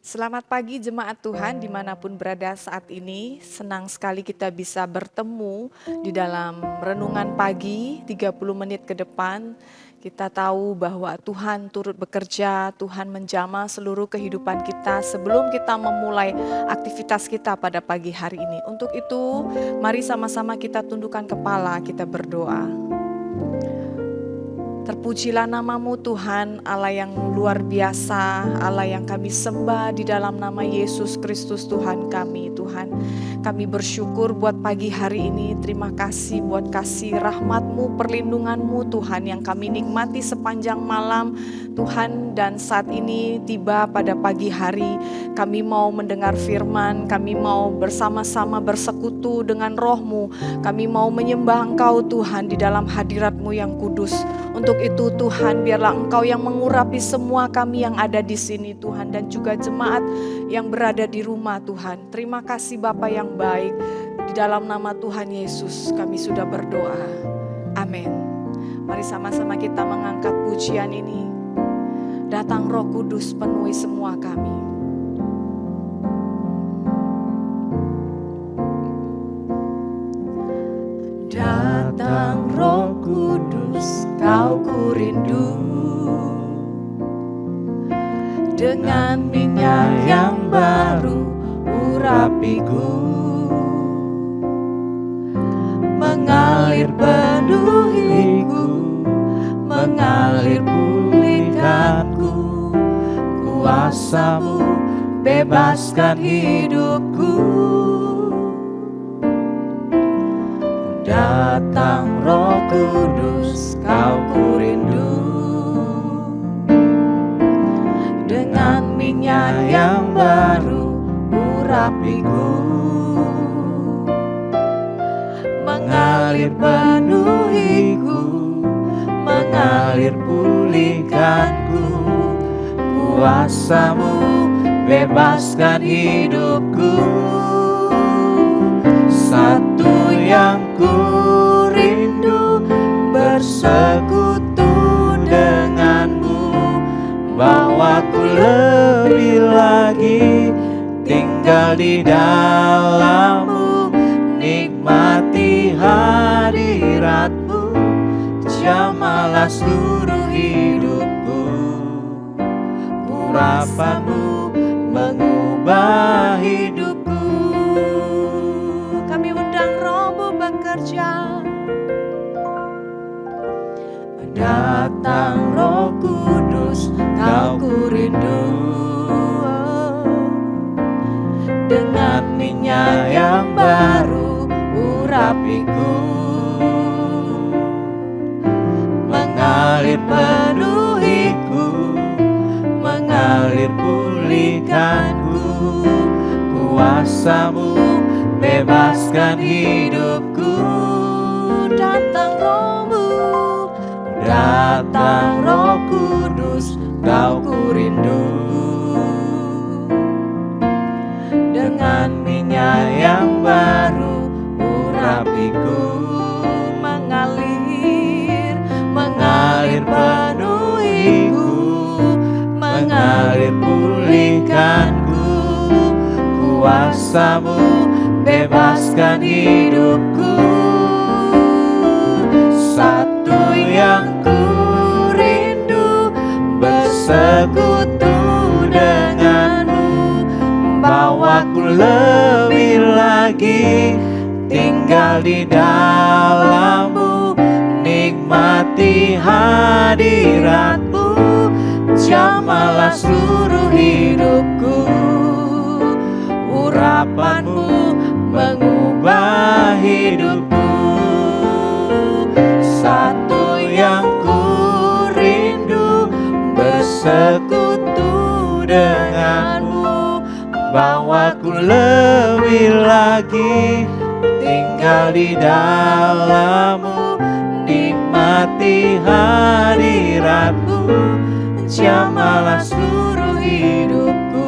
Selamat pagi jemaat Tuhan dimanapun berada saat ini. Senang sekali kita bisa bertemu di dalam renungan pagi 30 menit ke depan. Kita tahu bahwa Tuhan turut bekerja, Tuhan menjamah seluruh kehidupan kita sebelum kita memulai aktivitas kita pada pagi hari ini. Untuk itu, mari sama-sama kita tundukkan kepala, kita berdoa. Terpujilah namamu Tuhan, Allah yang luar biasa, Allah yang kami sembah di dalam nama Yesus Kristus Tuhan kami. Tuhan, kami bersyukur buat pagi hari ini, terima kasih buat kasih rahmat-Mu, perlindungan-Mu Tuhan yang kami nikmati sepanjang malam Tuhan. Dan saat ini tiba pada pagi hari, kami mau mendengar firman, kami mau bersama-sama bersekutu dengan Roh-Mu, kami mau menyembah Engkau Tuhan di dalam hadirat-Mu yang kudus. Untuk itu Tuhan, biarlah Engkau yang mengurapi semua kami yang ada di sini Tuhan, dan juga jemaat yang berada di rumah Tuhan. Terima kasih Bapa yang baik, di dalam nama Tuhan Yesus kami sudah berdoa. Amin. Mari sama-sama kita mengangkat pujian ini. Datang Roh Kudus, penuhi semua kami. Datang Roh Kudus, Kau kurindu, dengan minyak yang baru urapiku, mengalir penuhiku, mengalir pulihkanku. Kuasa-Mu bebaskan hidupku. Datang Roh Kudus, Kau kurindu, dengan minyak yang baru urapiku, mengalir penuhiku, mengalir pulihkanku. Kuasa-Mu bebaskan hidupku. Satu yang ku rindu, bersekutu denganmu, bawaku lebih lagi tinggal di dalammu, nikmati hadiratmu, jamahlah seluruh hidupku. Urapanmu mengubah hidupku. Kami undang Roh-Mu bekerja. Datang Roh Kudus, Kau kurindu, dengan minyak yang baru urapiku, mengalir penuhiku, mengalir pulihkanku. Kuasa-Mu bebaskan hidupku. Datang Roh-Mu, datang Roh Kudus, Kau kurindu, dengan minyak yang baru urapiku, mengalir, mengalir penuhiku, mengalir pulihkanku. Kuasa-Mu bebaskan hidupku. Satu yang ku rindu, bersekutu denganmu, bawaku lebih lagi tinggal di dalammu, nikmati hadiratmu, jamahlah seluruh hidupku. Urapanmu mengubah hidupku. Satu yang ku rindu, bersekutu denganmu, bawaku lebih lagi tinggal di dalammu, nikmati hadiratmu, jamahlah seluruh hidupku.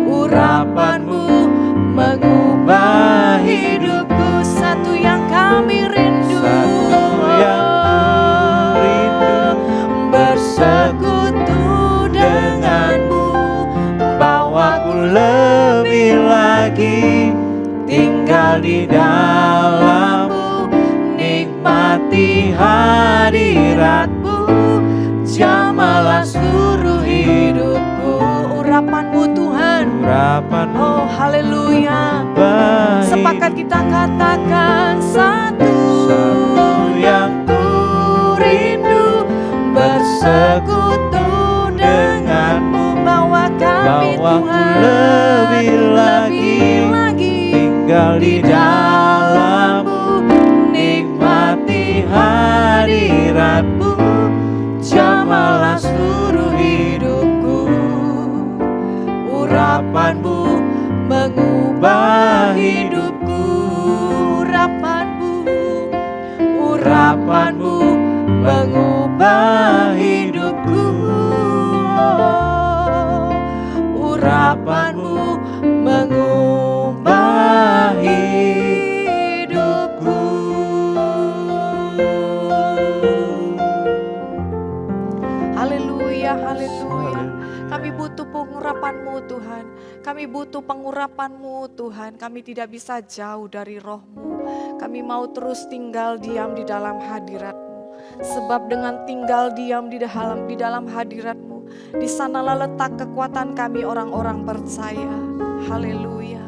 Urapanmu mengubah hidupku. Satu yang kami rindu, satu yang rindu, bersekutu denganmu, kita katakan satu yang ku rindu, bersekutu denganmu, bawa kami Tuhan lebih lagi tinggal di dalammu, nikmati hadiratmu, jamalah seluruh hidupku. Urapanmu mengubah hidupku, urapanmu mengubah hidupku, urapanmu mengubah hidupku. Haleluya, haleluya. Kami butuh pengurapan-Mu Tuhan. Kami butuh pengurapan-Mu Tuhan. Kami tidak bisa jauh dari Roh-Mu. Kami mau terus tinggal diam di dalam hadirat-Mu. Sebab dengan tinggal diam di dalam hadirat-Mu, di sanalah letak kekuatan kami orang-orang percaya. Haleluya.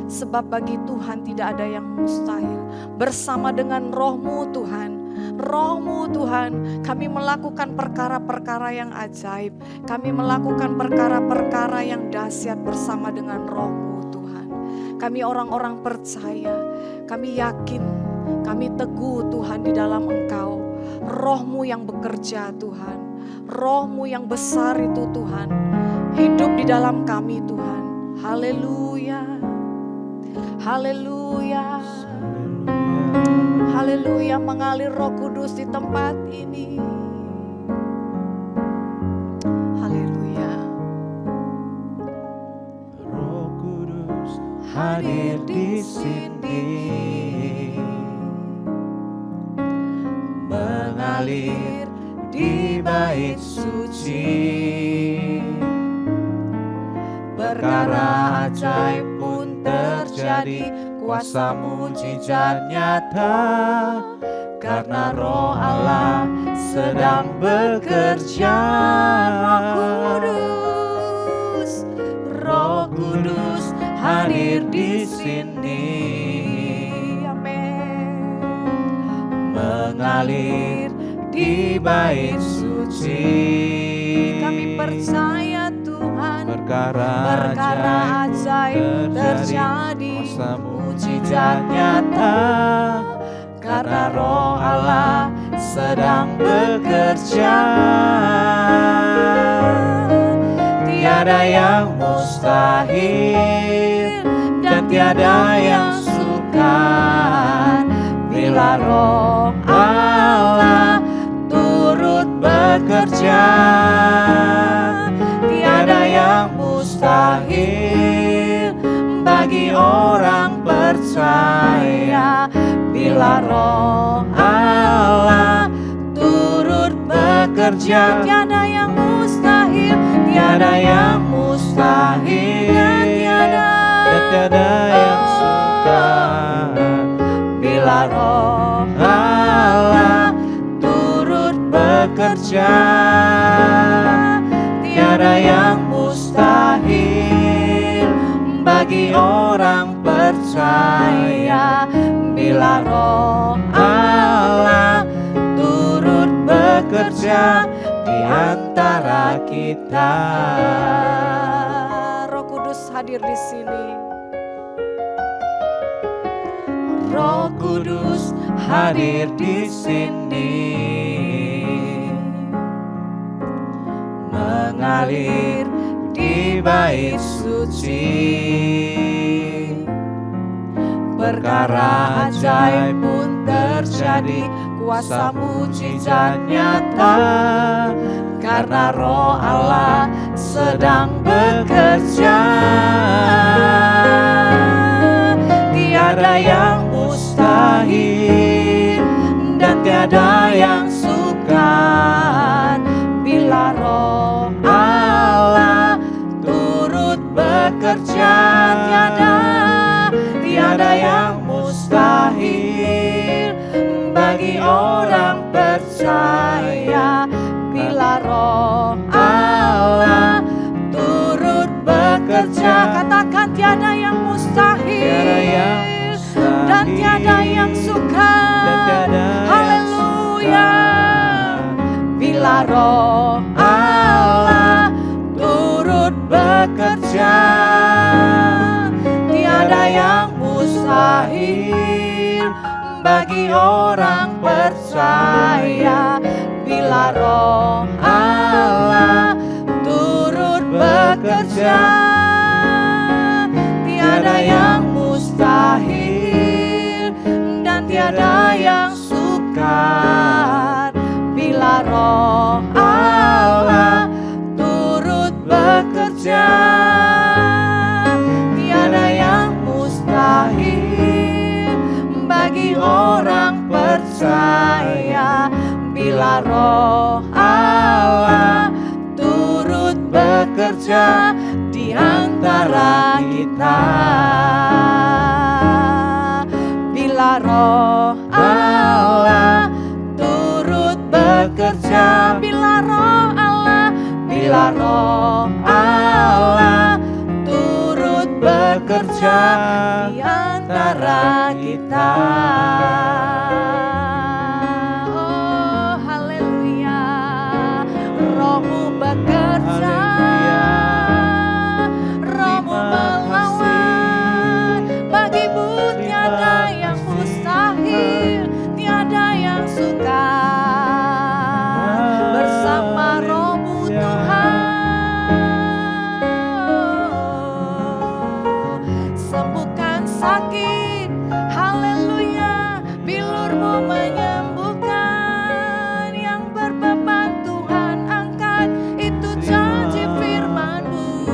Sebab bagi Tuhan tidak ada yang mustahil. Bersama dengan Roh-Mu Tuhan, Roh-Mu Tuhan, kami melakukan perkara-perkara yang ajaib. Kami melakukan perkara-perkara yang dahsyat bersama dengan Roh-Mu Tuhan. Kami orang-orang percaya, kami yakin, kami teguh Tuhan di dalam Engkau. Roh-Mu yang bekerja Tuhan, Roh-Mu yang besar itu Tuhan, hidup di dalam kami Tuhan. Haleluya, haleluya, haleluya. Mengalir Roh Kudus di tempat ini. Haleluya. Roh Kudus hadir di sini, mengalir di bait suci. Perkara ajaib pun terjadi, kuasa mujizat nyata, karena Roh Allah sedang bekerja. Roh Kudus hadir di sini, Amin. mengalir di bait suci. Kami percaya Tuhan, perkara ajaib terjadi, kuasa mujizat nyata, karena Roh Allah sedang bekerja. Tiada yang mustahil dan tiada yang sukar bila Roh Allah turut bekerja. Tiada yang mustahil bagi orang percaya bila Roh Allah turut bekerja. tiada yang mustahil, Tiada yang mustahil dan tiada yang sukar bila Roh Allah turut bekerja. Tiada yang mustahil bagi orang percaya bila Roh Allah turut bekerja di antara kita. Roh Kudus hadir di sini. Roh Kudus hadir di sini, mengalir di bait suci. Perkara ajaib pun terjadi, kuasa mujizat nyata, karena Roh Allah sedang bekerja. Tiada yang mustahil dan tiada yang sukar bila Roh Allah turut bekerja. Tiada yang mustahil bagi orang percaya bila Roh Allah turut bekerja. Katakan tiada yang mustahil, Tiada yang dan tiada yang sukar. Haleluya. Bila Roh Allah turut bekerja, tiada yang mustahil bagi orang percaya. Bila Roh Allah turut bekerja, tiada yang mustahil dan tiada yang sukar. Bila Roh Allah turut bekerja, tiada yang mustahil bagi orang percaya. Bila Roh Allah turut bekerja di antara kita. Bila Roh Allah turut bekerja, bila Roh Allah turut bekerja di antara kita. Oh haleluya, Rohmu bekerja, Rohmu melawan, bagimu tiada yang mustahil, tiada yang sukar. Bersama Rohmu Tuhan, sembuhkan sakit, haleluya. Bilur-Mu menyembuhkan, yang berbeban Tuhan angkat, itu janji firman-Mu.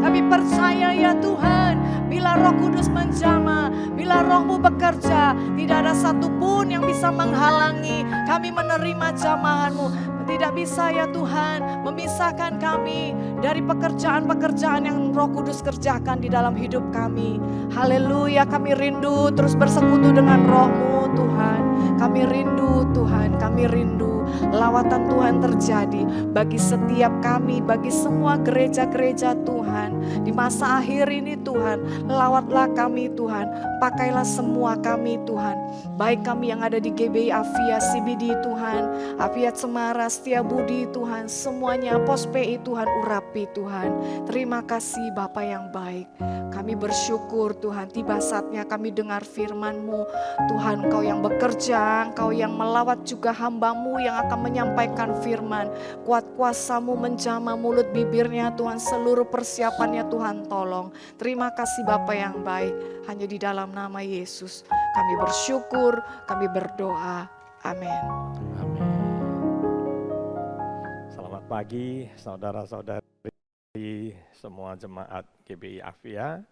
Kami percaya ya Tuhan, bila Roh Kudus menjamah, bila Roh-Mu bekerja, tidak ada satupun yang bisa menghalangi kami menerima jamahan-Mu. Tidak bisa ya Tuhan memisahkan kami dari pekerjaan-pekerjaan yang Roh Kudus kerjakan di dalam hidup kami. Haleluya, kami rindu terus bersekutu dengan Roh-Mu Tuhan. Kami rindu Tuhan, kami rindu lawatan Tuhan terjadi bagi setiap kami, bagi semua gereja-gereja Tuhan. Di masa akhir ini Tuhan, lawatlah kami Tuhan, pakailah semua kami Tuhan. Baik kami yang ada di GBI Avia, CBD Tuhan, Aviat Semara, Setiabudi Tuhan, semuanya Pos PI Tuhan, urapi Tuhan. Terima kasih Bapa yang baik. Kami bersyukur Tuhan, tiba saatnya kami dengar firman-Mu. Tuhan, Engkau yang bekerja, Engkau yang melawat juga hamba-Mu yang akan menyampaikan firman. Kuat kuasa-Mu menjamah mulut bibirnya Tuhan, seluruh persiapannya Tuhan tolong. Terima kasih Bapa yang baik, hanya di dalam nama Yesus kami bersyukur, kami berdoa. Amin. Amin. Selamat pagi saudara-saudari semua jemaat GBI Avia.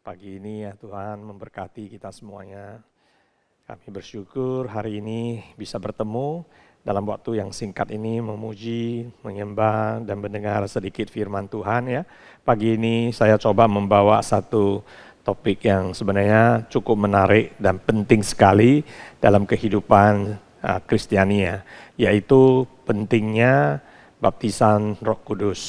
Pagi ini ya Tuhan memberkati kita semuanya. Kami bersyukur hari ini bisa bertemu dalam waktu yang singkat ini memuji, menyembah dan mendengar sedikit firman Tuhan ya. Pagi ini saya coba membawa satu topik yang sebenarnya cukup menarik dan penting sekali dalam kehidupan Kristiania, yaitu pentingnya baptisan Roh Kudus.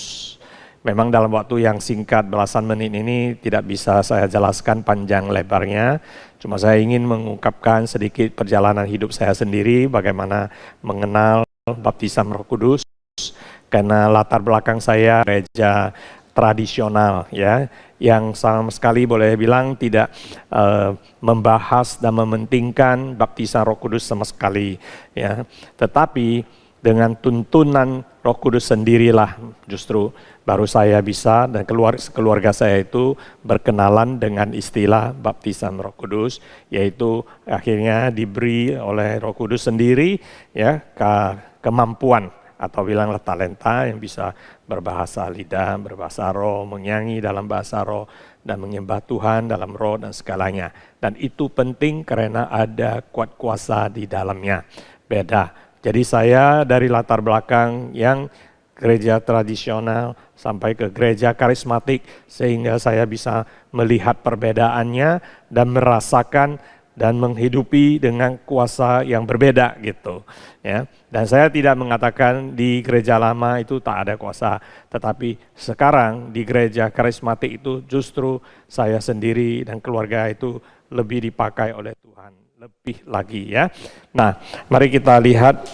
Memang dalam waktu yang singkat belasan menit ini tidak bisa saya jelaskan panjang lebarnya, cuma saya ingin mengungkapkan sedikit perjalanan hidup saya sendiri, bagaimana mengenal baptisan Roh Kudus, karena latar belakang saya gereja tradisional ya, yang sama sekali boleh bilang tidak membahas dan mementingkan baptisan Roh Kudus sama sekali ya. Tetapi dengan tuntunan Roh Kudus sendirilah justru baru saya bisa dan keluarga saya itu berkenalan dengan istilah baptisan Roh Kudus, yaitu akhirnya diberi oleh Roh Kudus sendiri ya kemampuan atau bilanglah talenta yang bisa berbahasa lidah, berbahasa roh, menyanyi dalam bahasa roh, dan menyembah Tuhan dalam roh dan segalanya. Dan itu penting karena ada kuat kuasa di dalamnya. Beda. Jadi saya dari latar belakang yang gereja tradisional sampai ke gereja karismatik, sehingga saya bisa melihat perbedaannya dan merasakan dan menghidupi dengan kuasa yang berbeda gitu ya. Dan saya tidak mengatakan di gereja lama itu tak ada kuasa, tetapi sekarang di gereja karismatik itu justru saya sendiri dan keluarga itu lebih dipakai oleh Tuhan lebih lagi ya. Nah, mari kita lihat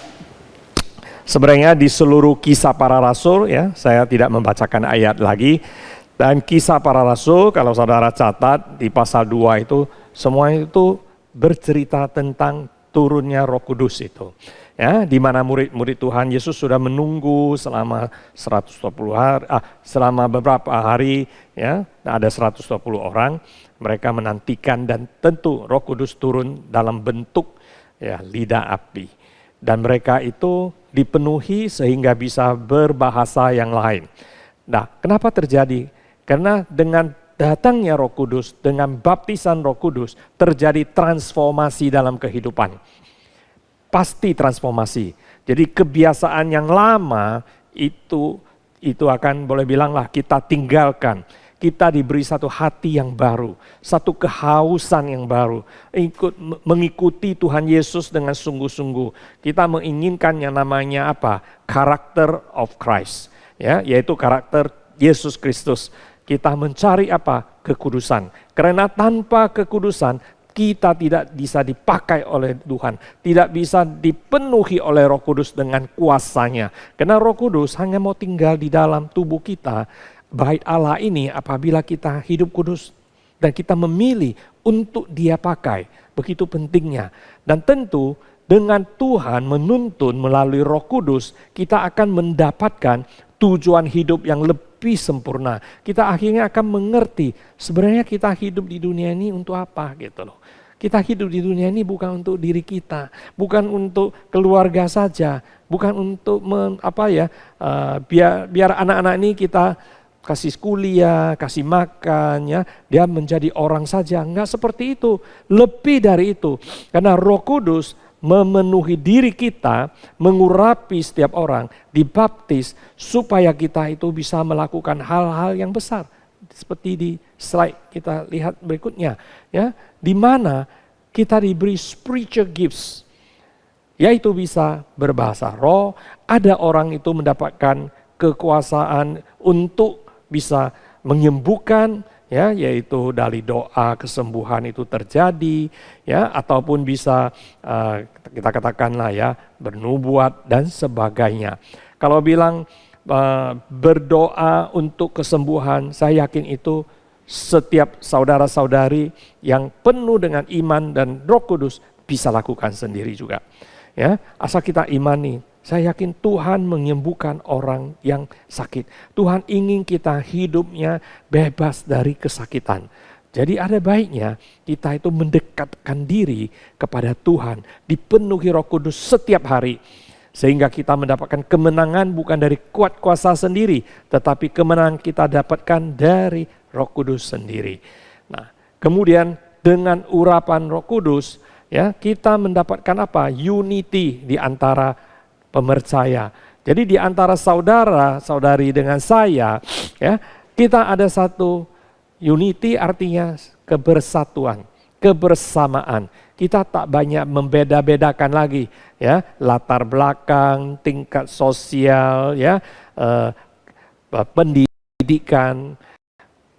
sebenarnya di seluruh Kisah Para Rasul ya, saya tidak membacakan ayat lagi. Dan Kisah Para Rasul kalau saudara catat di pasal 2 itu semua itu bercerita tentang turunnya Roh Kudus itu. Ya, di mana murid-murid Tuhan Yesus sudah menunggu selama 120 hari, selama beberapa hari ya, ada 120 orang, mereka menantikan dan tentu Roh Kudus turun dalam bentuk ya lidah api. Dan mereka itu dipenuhi sehingga bisa berbahasa yang lain. Nah, kenapa terjadi? Karena dengan datangnya Roh Kudus, dengan baptisan Roh Kudus, terjadi transformasi dalam kehidupan. Pasti transformasi. Jadi kebiasaan yang lama itu akan boleh bilanglah kita tinggalkan. Kita diberi satu hati yang baru, satu kehausan yang baru, mengikuti Tuhan Yesus dengan sungguh-sungguh. Kita menginginkan yang namanya apa? Character of Christ, ya, yaitu karakter Yesus Kristus. Kita mencari apa? Kekudusan. Karena tanpa kekudusan kita tidak bisa dipakai oleh Tuhan, tidak bisa dipenuhi oleh Roh Kudus dengan kuasanya. Karena Roh Kudus hanya mau tinggal di dalam tubuh kita, bait Allah ini apabila kita hidup kudus dan kita memilih untuk Dia pakai. Begitu pentingnya. Dan tentu dengan Tuhan menuntun melalui Roh Kudus, kita akan mendapatkan tujuan hidup yang lebih sempurna. Kita akhirnya akan mengerti sebenarnya kita hidup di dunia ini untuk apa gitu loh. Kita hidup di dunia ini bukan untuk diri kita, bukan untuk keluarga saja, bukan untuk biar anak-anak ini kita kasih kuliah, kasih makan ya, dia menjadi orang saja. Enggak seperti itu, lebih dari itu. Karena Roh Kudus memenuhi diri kita, mengurapi setiap orang, dibaptis supaya kita itu bisa melakukan hal-hal yang besar. Seperti di slide kita lihat berikutnya, ya, di mana kita diberi spiritual gifts, yaitu bisa berbahasa roh. Ada orang itu mendapatkan kekuasaan untuk bisa menyembuhkan, ya, yaitu dari doa kesembuhan itu terjadi, ya, ataupun bisa kita katakanlah ya bernubuat dan sebagainya. Kalau bilang berdoa untuk kesembuhan, saya yakin itu setiap saudara-saudari yang penuh dengan iman dan Roh Kudus bisa lakukan sendiri juga. Ya, asal kita imani, saya yakin Tuhan menyembuhkan orang yang sakit. Tuhan ingin kita hidupnya bebas dari kesakitan. Jadi ada baiknya kita itu mendekatkan diri kepada Tuhan, dipenuhi Roh Kudus setiap hari. Sehingga kita mendapatkan kemenangan bukan dari kuat kuasa sendiri, tetapi kemenangan kita dapatkan dari Roh Kudus sendiri. Nah, kemudian dengan urapan Roh Kudus, ya, kita mendapatkan apa? Unity di antara pemercaya. Jadi di antara saudara-saudari dengan saya, ya, kita ada satu unity, artinya kebersatuan, kebersamaan. Kita tak banyak membeda-bedakan lagi, ya, latar belakang, tingkat sosial, ya, pendidikan,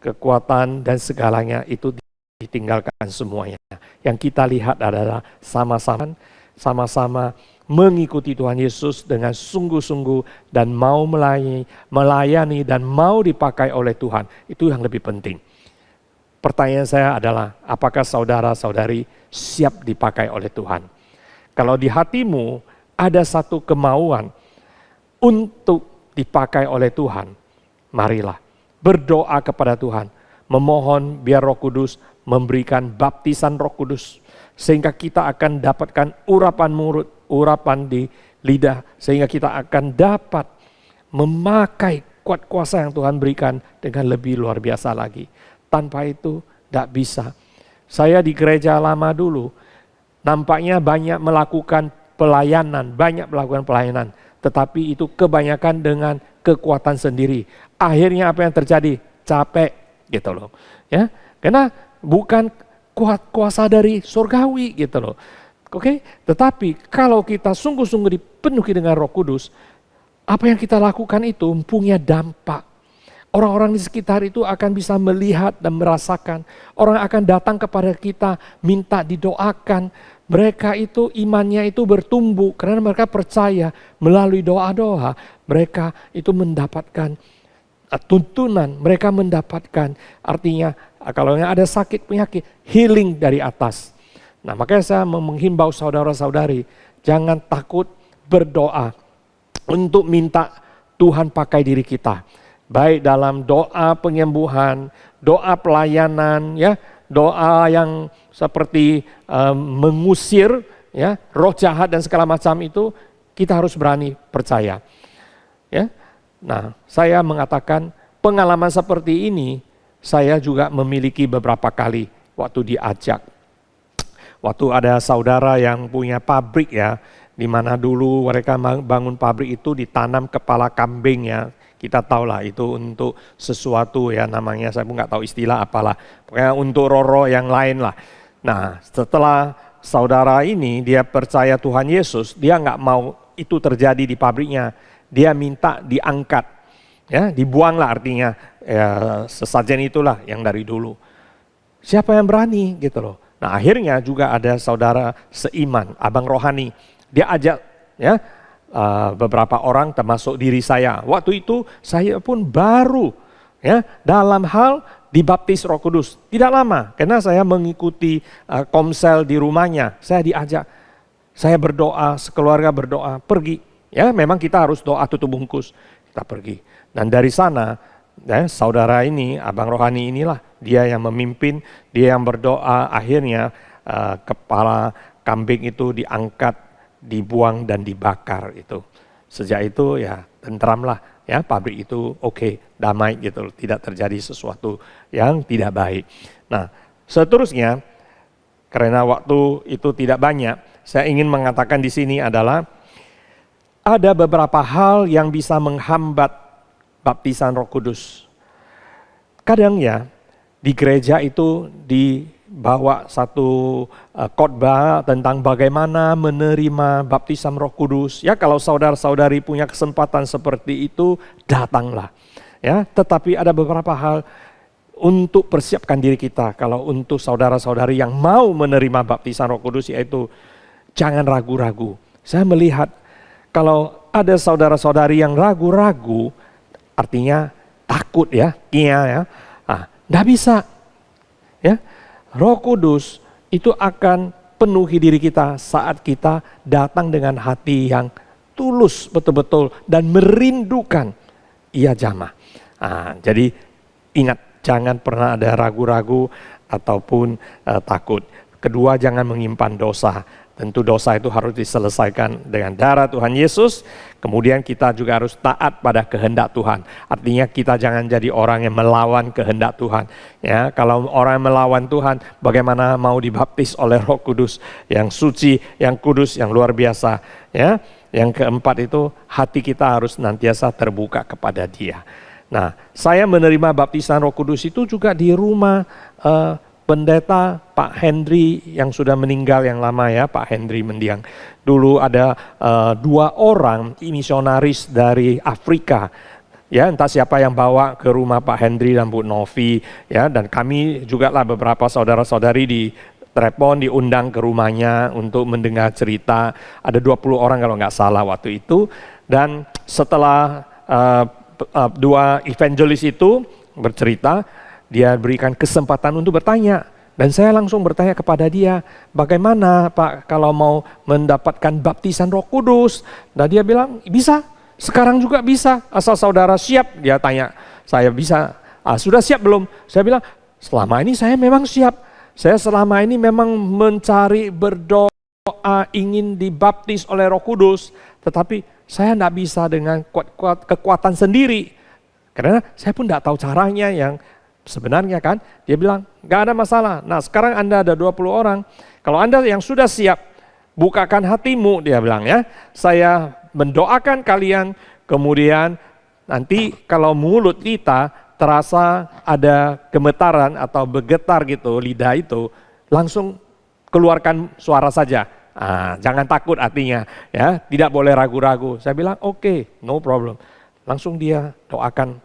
kekuatan dan segalanya itu ditinggalkan semuanya. Yang kita lihat adalah sama-sama mengikuti Tuhan Yesus dengan sungguh-sungguh dan mau melayani dan mau dipakai oleh Tuhan. Itu yang lebih penting. Pertanyaan saya adalah, apakah saudara-saudari siap dipakai oleh Tuhan? Kalau di hatimu ada satu kemauan untuk dipakai oleh Tuhan, marilah berdoa kepada Tuhan, memohon biar Roh Kudus memberikan baptisan Roh Kudus, sehingga kita akan dapatkan urapan mulut, urapan di lidah, sehingga kita akan dapat memakai kuat kuasa yang Tuhan berikan dengan lebih luar biasa lagi. Tanpa itu tidak bisa. Saya di gereja lama dulu, nampaknya banyak melakukan pelayanan, tetapi itu kebanyakan dengan kekuatan sendiri. Akhirnya apa yang terjadi? Capek gitu loh. Ya, karena bukan kuasa dari surgawi gitu loh. Oke, tetapi kalau kita sungguh-sungguh dipenuhi dengan Roh Kudus, apa yang kita lakukan itu punya dampak. Orang-orang di sekitar itu akan bisa melihat dan merasakan. Orang akan datang kepada kita minta didoakan. Mereka itu imannya itu bertumbuh karena mereka percaya melalui doa-doa mereka itu mendapatkan tuntunan, mereka mendapatkan artinya kalau ada sakit penyakit healing dari atas. Nah, makanya saya menghimbau saudara-saudari jangan takut berdoa untuk minta Tuhan pakai diri kita. Baik dalam doa penyembuhan, doa pelayanan, ya, doa yang seperti mengusir ya roh jahat dan segala macam itu kita harus berani percaya. Ya. Nah, saya mengatakan pengalaman seperti ini saya juga memiliki beberapa kali waktu diajak. Waktu ada saudara yang punya pabrik ya, di mana dulu mereka bangun pabrik itu ditanam kepala kambing ya. Kita tahu lah itu untuk sesuatu ya namanya, saya pun nggak tahu istilah apalah. Pokoknya untuk roh-roh yang lain lah. Nah, setelah saudara ini dia percaya Tuhan Yesus, dia nggak mau itu terjadi di pabriknya. Dia minta diangkat, ya dibuanglah artinya ya, sesajen itulah yang dari dulu. Siapa yang berani gitu loh. Nah akhirnya juga ada saudara seiman, abang rohani. Dia ajak ya beberapa orang termasuk diri saya. Waktu itu saya pun baru ya dalam hal dibaptis Roh Kudus. Tidak lama karena saya mengikuti komsel di rumahnya. Saya diajak, saya berdoa, sekeluarga berdoa, pergi. Ya memang kita harus doa tutup bungkus, kita pergi. Dan dari sana ya, saudara ini, abang rohani inilah dia yang memimpin, dia yang berdoa. Akhirnya kepala kambing itu diangkat, dibuang dan dibakar itu. Sejak itu ya tentramlah ya pabrik itu oke, damai gitu, tidak terjadi sesuatu yang tidak baik. Nah seterusnya karena waktu itu tidak banyak, saya ingin mengatakan di sini adalah ada beberapa hal yang bisa menghambat baptisan Roh Kudus. Kadang ya di gereja itu dibawa satu khotbah tentang bagaimana menerima baptisan Roh Kudus. Ya kalau saudara-saudari punya kesempatan seperti itu datanglah. Ya, tetapi ada beberapa hal untuk persiapkan diri kita. Kalau untuk saudara-saudari yang mau menerima baptisan Roh Kudus yaitu jangan ragu-ragu. Saya melihat kalau ada saudara-saudari yang ragu-ragu, artinya takut ya, ya. Nggak bisa. Ya, Roh Kudus itu akan penuhi diri kita saat kita datang dengan hati yang tulus betul-betul dan merindukan ia jamah. Jadi ingat, jangan pernah ada ragu-ragu ataupun takut. Kedua, jangan menyimpan dosa. Tentu dosa itu harus diselesaikan dengan darah Tuhan Yesus. Kemudian kita juga harus taat pada kehendak Tuhan. Artinya kita jangan jadi orang yang melawan kehendak Tuhan. Ya, kalau orang yang melawan Tuhan, bagaimana mau dibaptis oleh Roh Kudus yang suci, yang kudus, yang luar biasa. Ya, yang keempat itu hati kita harus nantiasa terbuka kepada Dia. Nah, saya menerima baptisan Roh Kudus itu juga di rumah pendeta Pak Henry yang sudah meninggal yang lama ya, Pak Henry Mendiang. Dulu ada 2 orang misionaris dari Afrika. Ya, entah siapa yang bawa ke rumah Pak Henry dan Bu Novi ya, dan kami juga lah beberapa saudara-saudari di Trepon diundang ke rumahnya untuk mendengar cerita. Ada 20 orang kalau nggak salah waktu itu. Dan setelah 2 evangelis itu bercerita, dia berikan kesempatan untuk bertanya. Dan saya langsung bertanya kepada dia, bagaimana Pak kalau mau mendapatkan baptisan Roh Kudus? Dan dia bilang, bisa, sekarang juga bisa, asal saudara siap. Dia tanya, saya bisa, sudah siap belum? Saya bilang, selama ini saya memang siap. Saya selama ini memang mencari berdoa, ingin dibaptis oleh Roh Kudus. Tetapi saya tidak bisa dengan kekuatan sendiri. Karena saya pun tidak tahu caranya yang sebenarnya kan. Dia bilang, gak ada masalah. Nah sekarang Anda ada 20 orang. Kalau Anda yang sudah siap, bukakan hatimu, dia bilang ya. Saya mendoakan kalian, kemudian nanti kalau mulut kita terasa ada gemetaran atau bergetar gitu, lidah itu, langsung keluarkan suara saja. Jangan takut artinya, ya, tidak boleh ragu-ragu. Saya bilang oke, no problem. Langsung dia doakan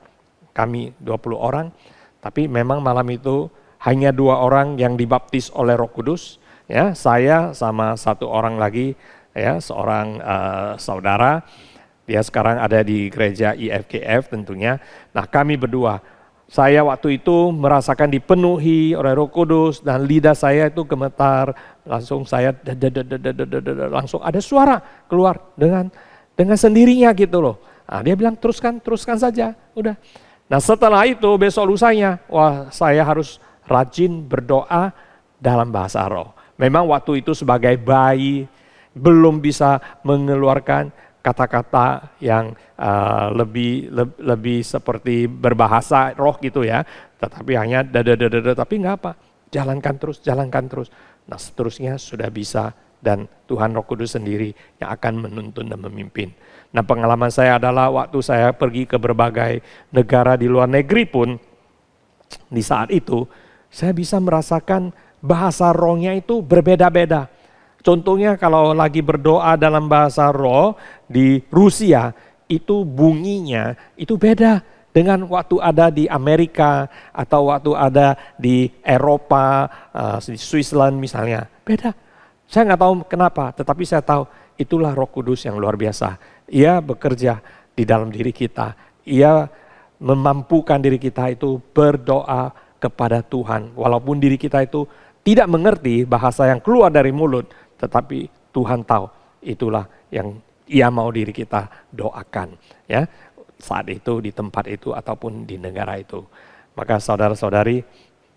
kami 20 orang, tapi memang malam itu hanya 2 orang yang dibaptis oleh Roh Kudus, ya, saya sama 1 orang lagi, ya, seorang saudara. Dia sekarang ada di gereja IFKF tentunya. Nah, kami berdua, saya waktu itu merasakan dipenuhi oleh Roh Kudus dan lidah saya itu gemetar. Langsung saya langsung ada suara keluar dengan sendirinya gitu loh. Nah, dia bilang teruskan saja, udah. Nah, setelah itu besok lusanya, wah, saya harus rajin berdoa dalam bahasa roh. Memang waktu itu sebagai bayi belum bisa mengeluarkan kata-kata yang lebih seperti berbahasa roh gitu ya, tetapi hanya tapi nggak apa, jalankan terus. Nah, seterusnya sudah bisa, dan Tuhan Roh Kudus sendiri yang akan menuntun dan memimpin. Nah, pengalaman saya adalah waktu saya pergi ke berbagai negara di luar negeri pun, di saat itu saya bisa merasakan bahasa rohnya itu berbeda-beda. Contohnya kalau lagi berdoa dalam bahasa roh di Rusia, itu bunyinya itu beda dengan waktu ada di Amerika atau waktu ada di Eropa, di Switzerland misalnya. Beda. Saya nggak tahu kenapa, tetapi saya tahu itulah Roh Kudus yang luar biasa. Ia bekerja di dalam diri kita. Ia memampukan diri kita itu berdoa kepada Tuhan. Walaupun diri kita itu tidak mengerti bahasa yang keluar dari mulut, tetapi Tuhan tahu itulah yang Ia mau diri kita doakan, ya, saat itu, di tempat itu, ataupun di negara itu. Maka saudara-saudari,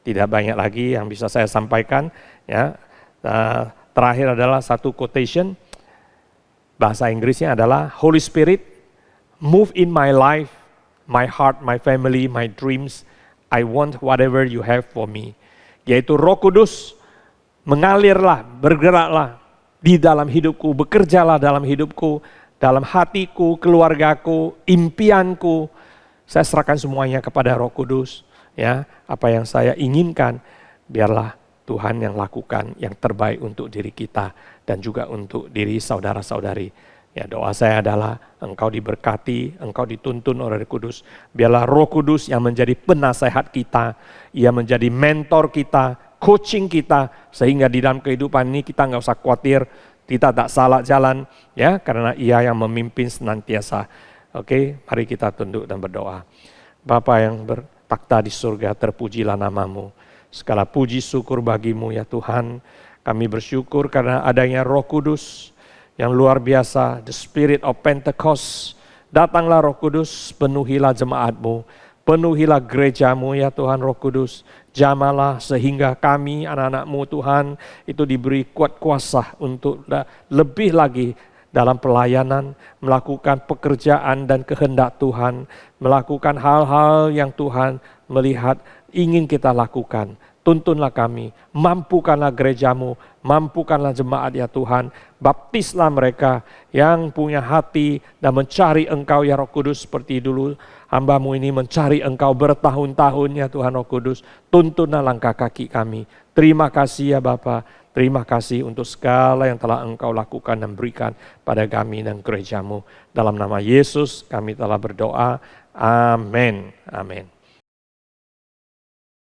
tidak banyak lagi yang bisa saya sampaikan, ya. Terakhir adalah satu quotation, bahasa Inggrisnya adalah Holy Spirit, move in my life, my heart, my family, my dreams. I want whatever you have for me. Yaitu Roh Kudus, mengalirlah, bergeraklah di dalam hidupku, bekerjalah dalam hidupku, dalam hatiku, keluargaku, impianku. Saya serahkan semuanya kepada Roh Kudus, ya. Apa yang saya inginkan, biarlah Tuhan yang lakukan yang terbaik untuk diri kita dan juga untuk diri saudara-saudari. Ya, doa saya adalah engkau diberkati, engkau dituntun oleh Roh Kudus. Biarlah Roh Kudus yang menjadi penasehat kita, Ia menjadi mentor kita, coaching kita, sehingga di dalam kehidupan ini kita nggak usah khawatir, kita tak salah jalan, ya, karena Ia yang memimpin senantiasa. Oke, mari kita tunduk dan berdoa. Bapa yang bertakhta di surga, terpujilah nama-Mu. Segala puji syukur bagi-Mu ya Tuhan. Kami bersyukur karena adanya Roh Kudus yang luar biasa, the Spirit of Pentecost. Datanglah Roh Kudus, penuhilah jemaat-Mu, penuhilah gereja-Mu ya Tuhan Roh Kudus. Jamalah sehingga kami anak-anak-Mu Tuhan itu diberi kuat kuasa untuk lebih lagi dalam pelayanan, melakukan pekerjaan dan kehendak Tuhan, melakukan hal-hal yang Tuhan melihat ingin kita lakukan. Tuntunlah kami, mampukanlah gereja-Mu, mampukanlah jemaat ya Tuhan, baptislah mereka yang punya hati dan mencari Engkau ya Roh Kudus seperti dulu hamba-Mu ini mencari Engkau bertahun-tahun ya Tuhan Roh Kudus. Tuntunlah langkah kaki kami. Terima kasih ya Bapa, terima kasih untuk segala yang telah Engkau lakukan dan berikan pada kami dan gereja-Mu. Dalam nama Yesus kami telah berdoa, amin, amin.